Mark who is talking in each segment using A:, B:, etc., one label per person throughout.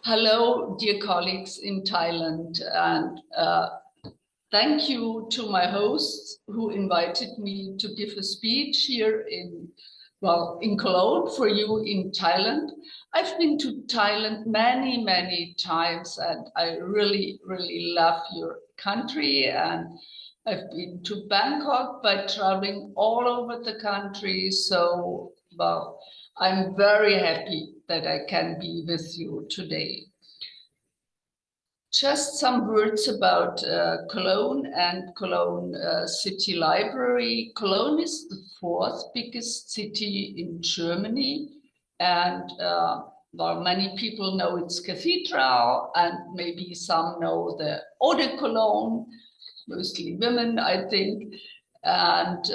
A: Hello, dear colleagues in Thailand, and thank you to my hosts who invited me to give a speech here in Cologne for you in Thailand. I've been to Thailand many times, and I really love your country. And I've been to Bangkok by traveling all over the country. So, I'm very happy that I can be with you today. Just some words about Cologne and Cologne City Library. Cologne is the fourth biggest city in Germany, and many people know its cathedral, and maybe some know the Eau de Cologne, mostly women, I think. And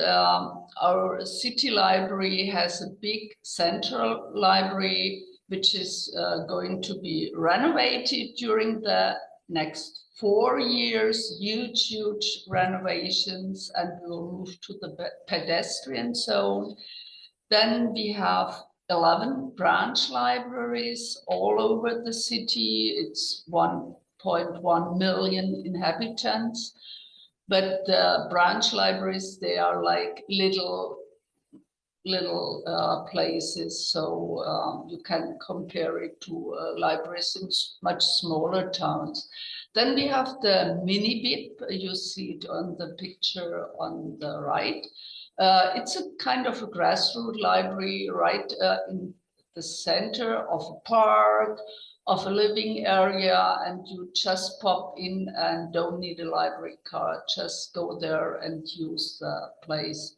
A: our city library has a big central library, which is going to be renovated during the next 4 years, huge renovations, and we will move to the pedestrian zone. Then we have 11 branch libraries all over the city. It's 1.1 million inhabitants. But the branch libraries, they are like little places, so you can compare it to libraries in much smaller towns. Then we have the MINIBIB. You see it on the picture on the right. It's a kind of a grassroots library right in the center of a park, of a living area, and you just pop in and don't need a library card, just go there and use the place.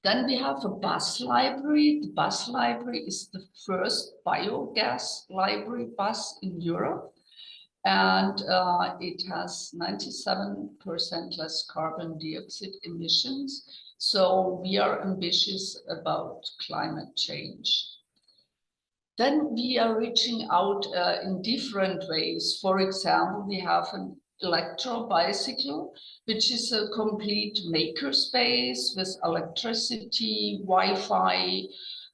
A: Then we have a bus library. The bus library is the first biogas library bus in Europe, and it has 97% less carbon dioxide emissions. So we are ambitious about climate change. Then we are reaching out in different ways. For example, we have an electro bicycle, which is a complete makerspace with electricity, Wi-Fi,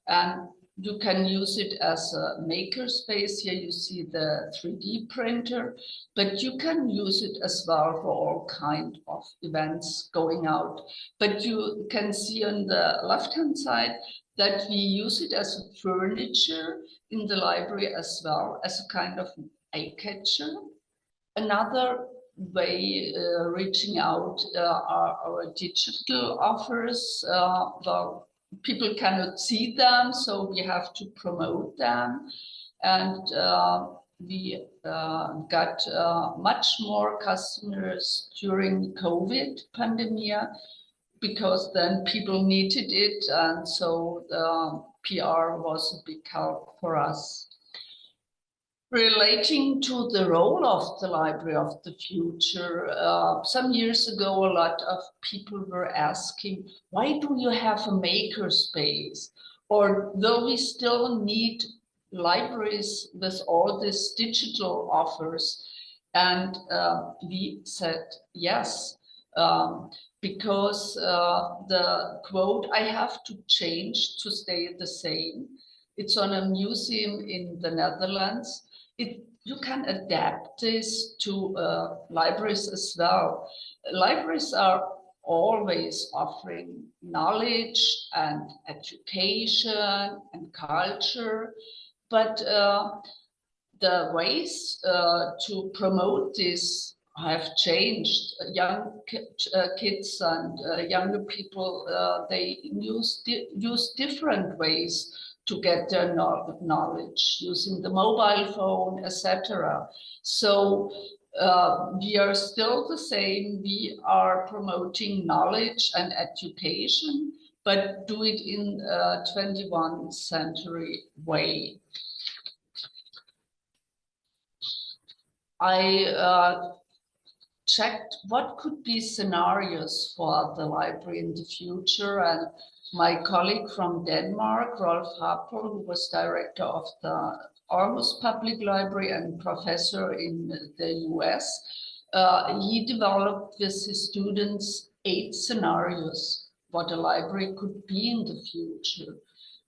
A: and you can use it as a makerspace. Here you see the 3D printer, but you can use it as well for all kinds of events going out. But you can see on the left-hand side that we use it as a furniture in the library as well, as a kind of eye catcher. Another way reaching out are our digital offers. Well, people cannot see them, so we have to promote them. And we got much more customers during COVID pandemic, because then people needed it, and so the PR was a big help for us. Relating to the role of the library of the future, some years ago, a lot of people were asking, why do you have a makerspace? Or will we still need libraries with all these digital offers? And we said yes. Because the quote, I have to change to stay the same. It's on a museum in the Netherlands. You can adapt this to libraries as well. Libraries are always offering knowledge and education and culture, but the ways to promote this have changed. Young kids and younger people, they use different ways to get their knowledge, using the mobile phone, etc. So we are still the same. We are promoting knowledge and education, but do it in a 21st century way. I checked what could be scenarios for the library in the future, and my colleague from Denmark, Rolf Harpel, who was director of the Aarhus Public Library and professor in the US, he developed with his students 8 scenarios what a library could be in the future.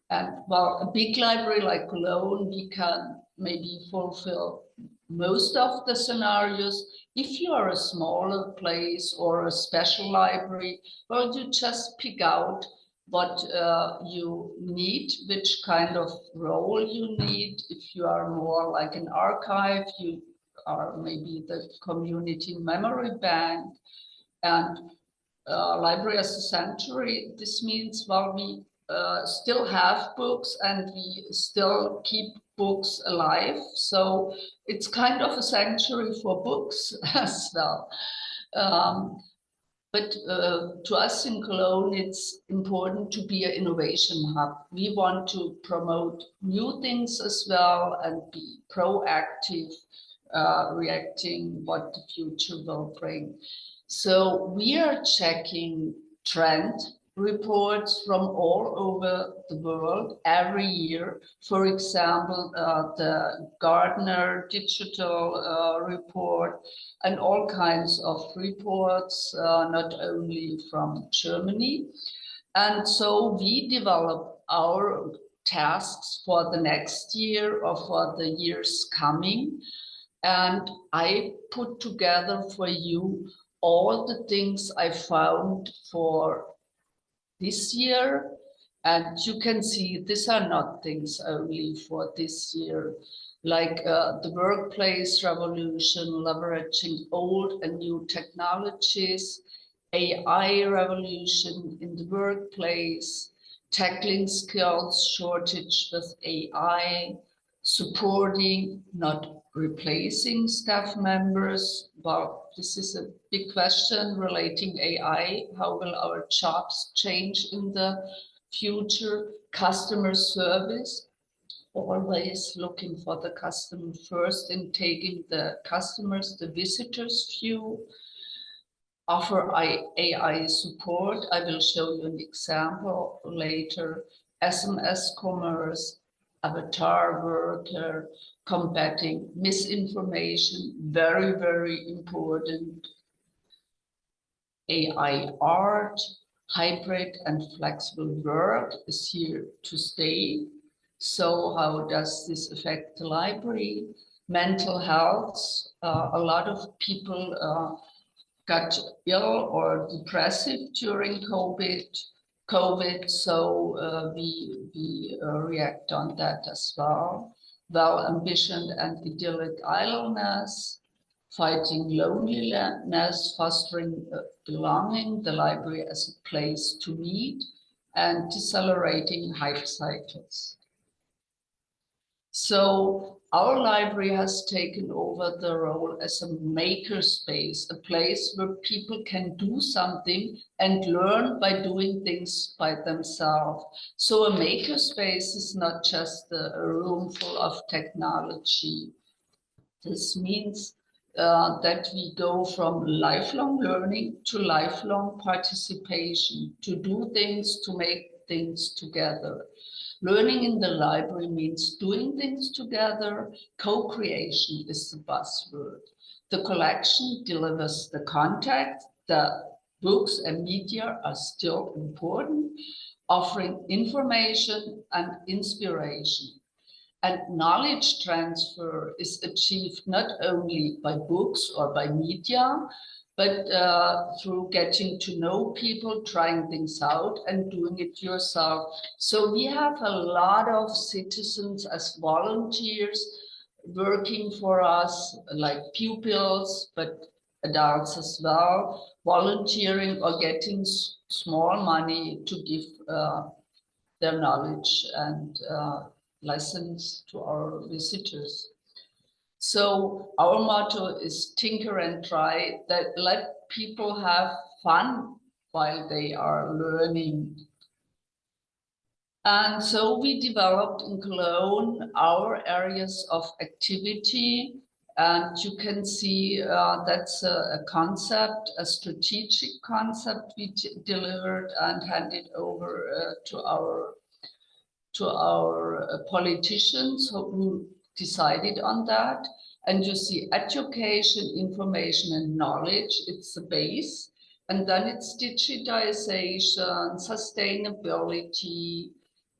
A: And well, a big library like Cologne, we can maybe fulfill most of the scenarios. If you are a smaller place or a special library, well, you just pick out what you need, which kind of role you need. If you are more like an archive, you are maybe the community memory bank. And library as a sanctuary, this means, well, we still have books and we still keep books alive. So it's kind of a sanctuary for books as well. But to us in Cologne, it's important to be an innovation hub. We want to promote new things as well and be proactive, reacting what the future will bring. So we are checking trend reports from all over the world every year. For example, the Gartner digital report and all kinds of reports, not only from Germany. And so we develop our tasks for the next year or for the years coming. And I put together for you all the things I found for this year. And you can see these are not things only for this year, like the workplace revolution, leveraging old and new technologies, AI revolution in the workplace, tackling skills shortage with AI, supporting, not replacing staff members. Well, this is a big question relating AI. How will our jobs change in the future? Customer service, always looking for the customer first and taking the customers, the visitors' view. Offer AI support. I will show you an example later. SMS commerce, avatar worker, combating misinformation, very, very important. AI art, hybrid and flexible work is here to stay. So how does this affect the library? Mental health, a lot of people got ill or depressive during COVID, so we react on that as well. Well, ambition and idyllic idleness, fighting loneliness, fostering belonging, the library as a place to meet, and decelerating hype cycles. So our library has taken over the role as a maker space, a place where people can do something and learn by doing things by themselves. So a maker space is not just a room full of technology. This means that we go from lifelong learning to lifelong participation, to do things, to make things together. Learning in the library means doing things together. Co-creation is the buzzword. The collection delivers the content. The books and media are still important, offering information and inspiration. And knowledge transfer is achieved not only by books or by media, but through getting to know people, trying things out and doing it yourself. So we have a lot of citizens as volunteers working for us, like pupils, but adults as well, volunteering or getting small money to give their knowledge and lessons to our visitors. So our motto is tinker and try, that let people have fun while they are learning. And so we developed in Cologne our areas of activity, and you can see that's a concept, a strategic concept we delivered and handed over to our politicians who decided on that. And you see education, information, and knowledge, it's the base. And then it's digitization, sustainability,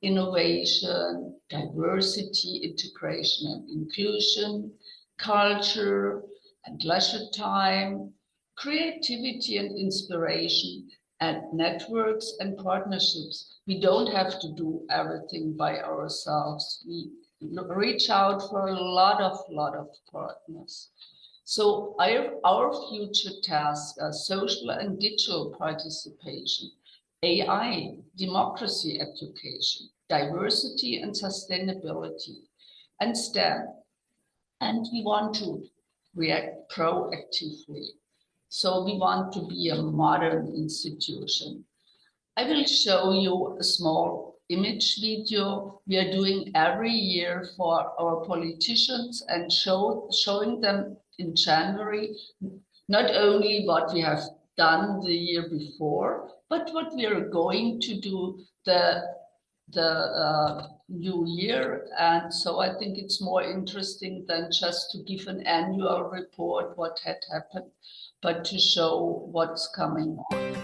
A: innovation, diversity, integration and inclusion, culture and leisure time, creativity and inspiration, and networks and partnerships. We don't have to do everything by ourselves. We reach out for a lot of partners. So our future tasks are social and digital participation, AI, democracy education, diversity and sustainability, and STEM. And we want to react proactively. So we want to be a modern institution. I will show you a small image video we are doing every year for our politicians and showing them in January, not only what we have done the year before, but what we are going to do the new year. And so I think it's more interesting than just to give an annual report what had happened, but to show what's coming on.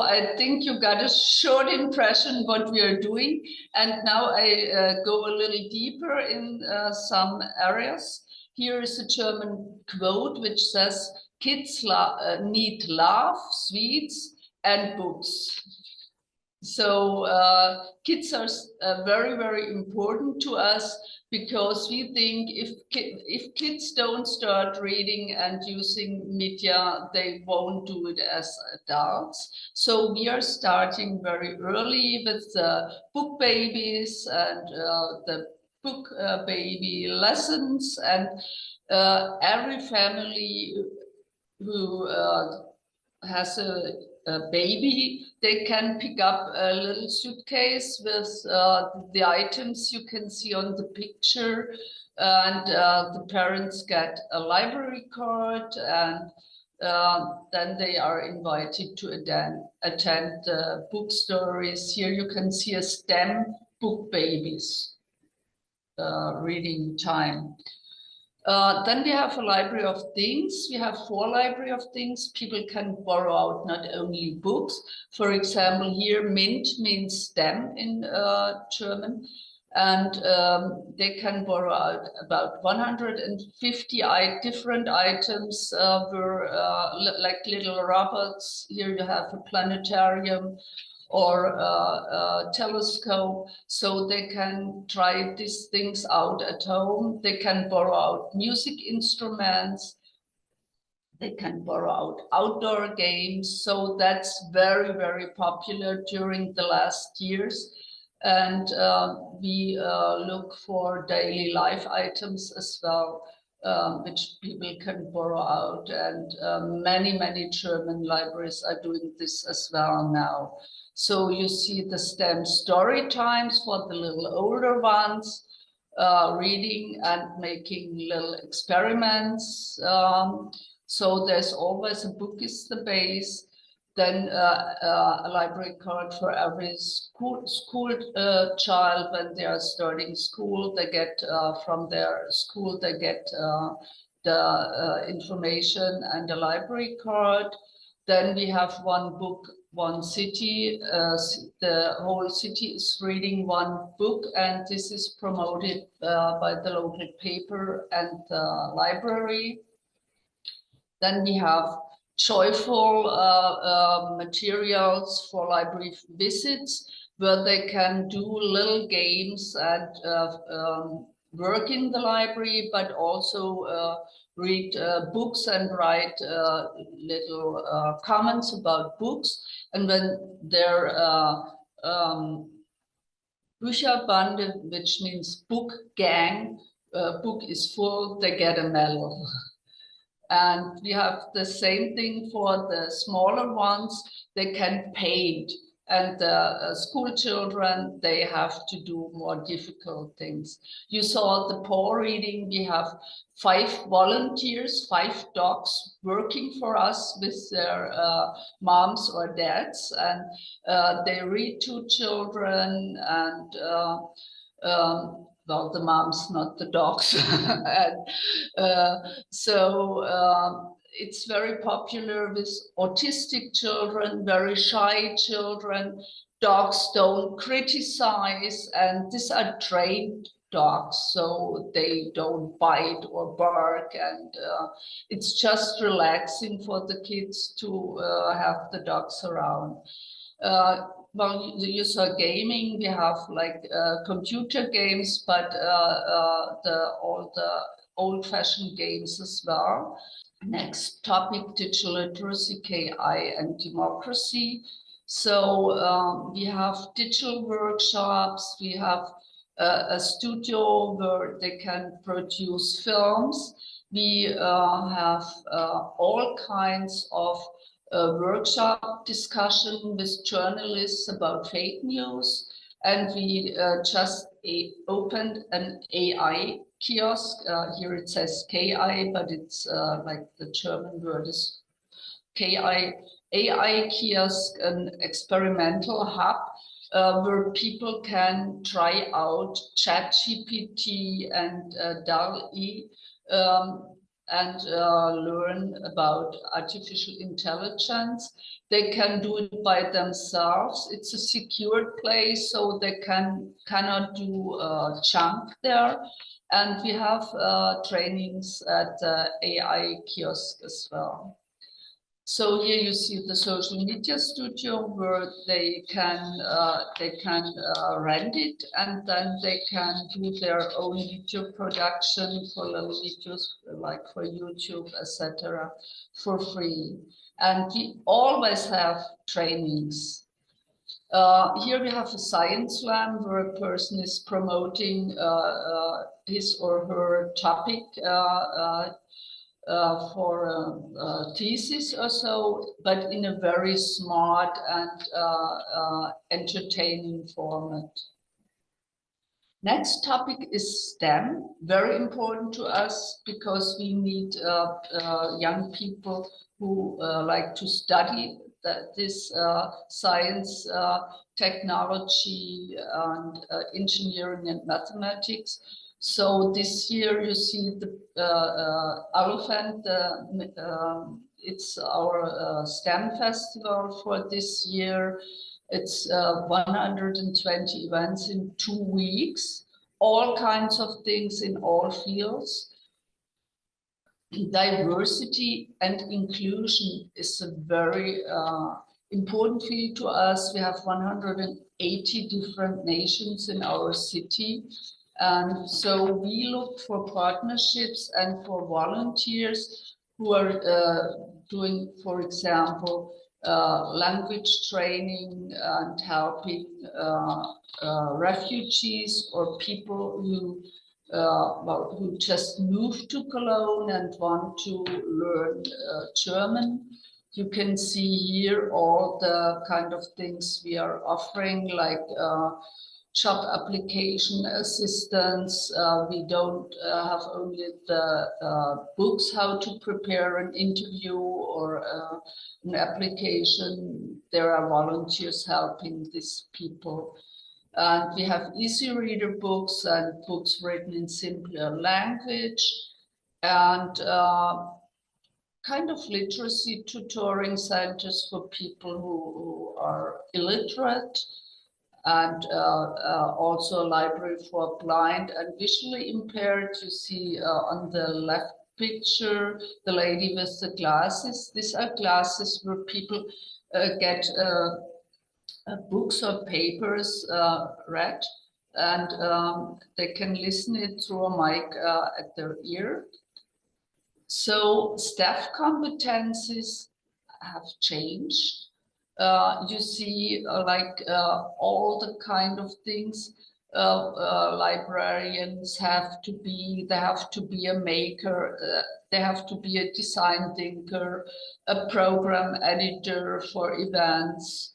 A: I think you got a short impression what we are doing. And now I go a little deeper in some areas. Here is a German quote which says, kids need love, sweets, and books. So kids are very, very important to us, because we think if kids don't start reading and using media, they won't do it as adults. So we are starting very early with the book babies and the book baby lessons, and every family who has a baby, they can pick up a little suitcase with the items you can see on the picture, and the parents get a library card, and then they are invited to attend the book stories. Here you can see a STEM book babies reading time. Then we have a library of things. We have 4 library of things. People can borrow out not only books. For example, here MINT means STEM in German. And they can borrow out about 150 different items like little robots. Here you have a planetarium or a telescope, so they can try these things out at home. They can borrow out music instruments. They can borrow out outdoor games. So that's very, very popular during the last years. And we look for daily life items as well, which people can borrow out. And many German libraries are doing this as well now. So you see the STEM story times for the little older ones, reading and making little experiments. So there's always a book is the base. Then a library card for every school child when they are starting school. They get from their school, they get the information and a library card. Then we have one book, one city. The whole city is reading one book, and this is promoted by the local paper and the library. Then we have joyful materials for library visits, where they can do little games and work in the library, but also read books and write little comments about books. And when their Bücherbande, which means book gang, book is full, they get a medal. And we have the same thing for the smaller ones. They can paint, and the school children, they have to do more difficult things. You saw the paw reading. We have 5 volunteers, 5 dogs working for us with their moms or dads, and they read to children, and well, the moms, not the dogs. And so it's very popular with autistic children, very shy children. Dogs don't criticize, and these are trained dogs, so they don't bite or bark, and it's just relaxing for the kids to have the dogs around. Well, you saw gaming. We have like computer games, but all the old-fashioned games as well. Next topic, digital literacy, KI, and democracy. So we have digital workshops. We have a studio where they can produce films. We have all kinds of workshop discussion with journalists about fake news, and we just opened an AI kiosk. Here it says KI, but it's like the German word is KI. AI kiosk, an experimental hub where people can try out ChatGPT and DALL-E and learn about artificial intelligence. They can do it by themselves. It's a secured place, so they cannot do junk there. And we have trainings at the AI kiosk as well. So here you see the social media studio where they can rent it, and then they can do their own video production for little videos like for YouTube, etc., for free. And we always have trainings. Here we have a science slam where a person is promoting his or her topic. for a thesis or so, but in a very smart and entertaining format. Next topic is STEM, very important to us because we need young people who like to study this science, technology, and engineering and mathematics. So this year you see the elephant, it's our STEM festival for this year. It's 120 events in 2 weeks, all kinds of things in all fields. Diversity and inclusion is a very important field to us. We have 180 different nations in our city. And so we look for partnerships and for volunteers who are doing, for example, language training and helping refugees or people who just moved to Cologne and want to learn German. You can see here all the kind of things we are offering, like job application assistance. We don't have only the books how to prepare an interview or an application. There are volunteers helping these people. And we have easy reader books and books written in simpler language, and kind of literacy tutoring centers for people who are illiterate, and also a library for blind and visually impaired. You see on the left picture, the lady with the glasses. These are glasses where people get books or papers read, and they can listen it through a mic at their ear. So staff competencies have changed. You see all the kind of things librarians have to be. They have to be a maker, they have to be a design thinker, a program editor for events,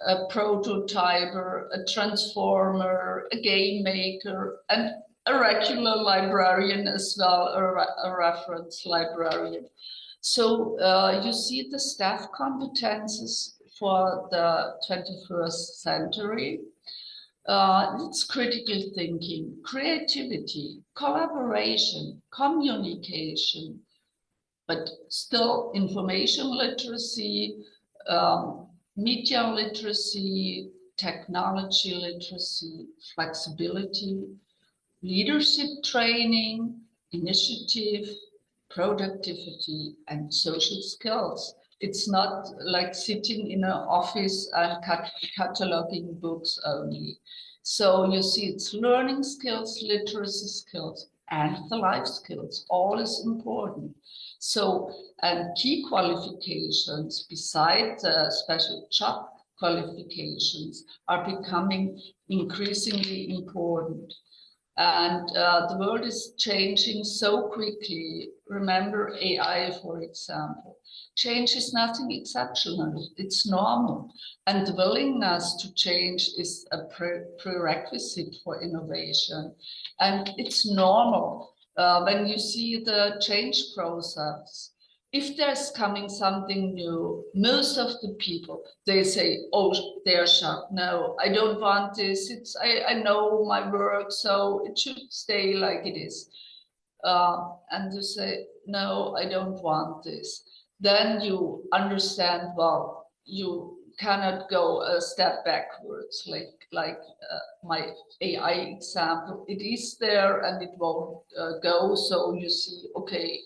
A: a prototyper, a transformer, a game maker, and a regular librarian as well, a reference librarian. So you see the staff competences for the 21st century. It's critical thinking, creativity, collaboration, communication, but still information literacy, media literacy, technology literacy, flexibility, leadership training, initiative, productivity, and social skills. It's not like sitting in an office and cataloging books only. So you see it's learning skills, literacy skills, and the life skills. All is important. So, and key qualifications besides special job qualifications are becoming increasingly important. And the world is changing so quickly. Remember AI, for example. Change is nothing exceptional, it's normal. And the willingness to change is a prerequisite for innovation. And it's normal when you see the change process. If there's coming something new, most of the people, they say, oh, they're shocked. No, I don't want this. I know my work, so it should stay like it is. And they say, no, I don't want this. Then you understand, well, you cannot go a step backwards, like my AI example. It is there and it won't go. So you see, okay,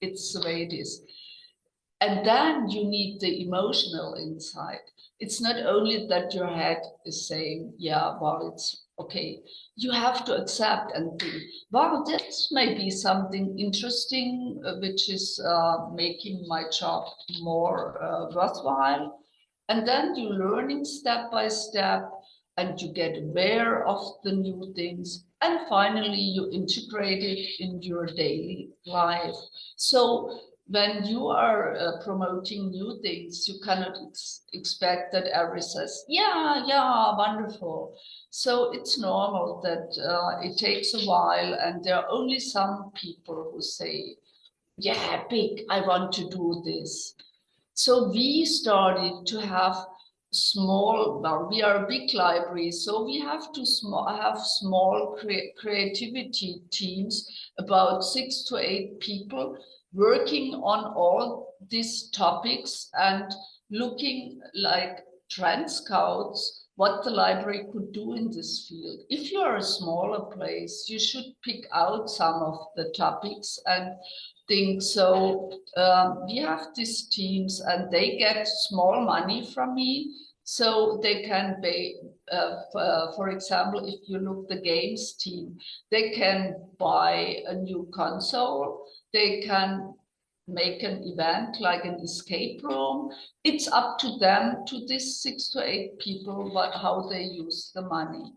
A: it's the way it is. And then you need the emotional insight. It's not only that your head is saying, yeah, well, it's okay. You have to accept and think, wow, this may be something interesting, which is making my job more worthwhile. And then you're learning step by step, and you get aware of the new things, and finally you integrate it in your daily life. So when you are promoting new things, you cannot expect that everyone says, yeah, wonderful. So it's normal that it takes a while, and there are only some people who say, yeah, big, I want to do this. So we started to have small, well, we are a big library, so we have to have small creativity teams, about 6 to 8 people, working on all these topics and looking like trend scouts what the library could do in this field. If you are a smaller place, you should pick out some of the topics and think. So we have these teams, and they get small money from me, so they can pay. For example, if you look the games team, they can buy a new console. They can make an event like an escape room. It's up to them, to these 6 to 8 people, how they use the money.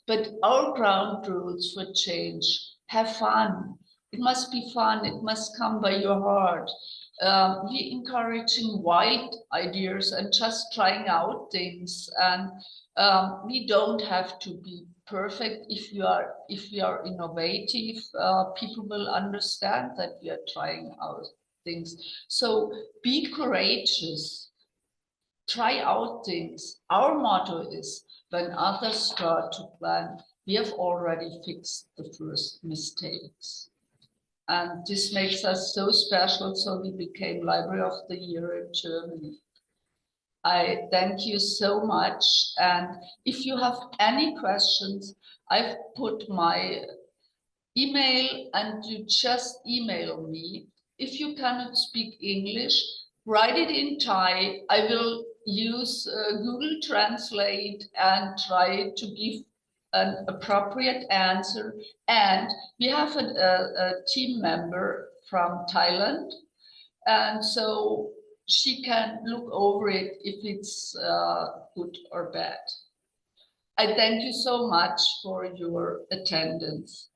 A: But our ground rules for change: have fun. It must be fun. It must come by your heart. We encouraging wild ideas and just trying out things. And we don't have to be perfect. If we are innovative, people will understand that we are trying out things. So be courageous. Try out things. Our motto is, when others start to plan, we have already fixed the first mistakes. And this makes us so special, so we became Library of the Year in Germany. I thank you so much. And if you have any questions, I've put my email, and you just email me. If you cannot speak English, write it in Thai. I will use Google Translate and try to give an appropriate answer. And we have a team member from Thailand, and so she can look over it if it's good or bad. I thank you so much for your attendance.